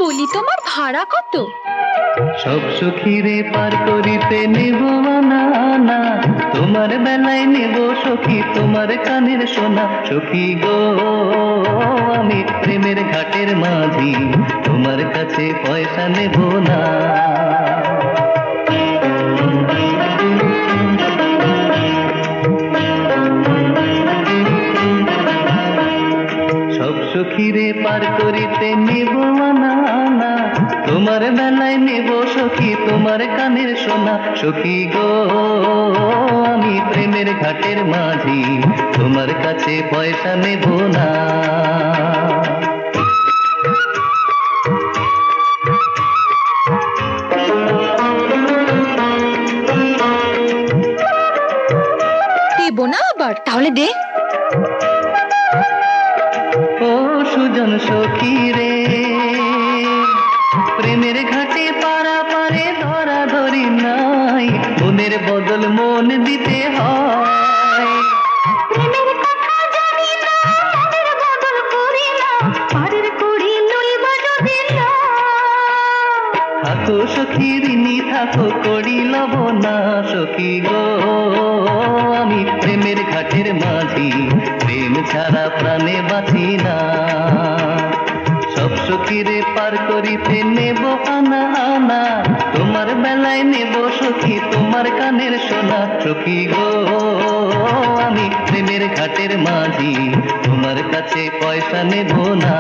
বলি তোমার ভাড়া কত? সব সখীরে পার করিতে নেব আনা আনা, তোমার বেলায় নেব সখী তোমার কানের সোনা। সখী গো আমি প্রেমের ঘাটের মাঝি, তোমার কাছে পয়সা নেব না। সব সখীরে পার করিতে নেব আনা আনা, তোমার বেলায় নেব সখী তোমার কানের সোনা। সখী গো আমি প্রেমের ঘাটের মাঝি, তোমার কাছে পয়সা নেব না। দেবো না আবার? তাহলে দে। ও সুজন সখী রে, প্রেমের ঘাটে পারা পারে ধরা ধরি নাই, মনের বদল মন দিতে হয়। প্রেমের কথা জানি না, মনের বদল করি না, পারের করি লইব যদি না। থাকো সখী ঋণী থাকো করি লব না। সখী গো আমি প্রেমের ঘাটের মাঝি, প্রেম ছাড়া প্রাণে বাঁচি না। সব সখীরে পার করিতে নেব আনা আনা, তোমার বেলায় নেব সখী তোমার কানের সোনা। সখী গো আমি প্রেমের ঘাটের মাঝি, তোমার কাছে পয়সা নেব না।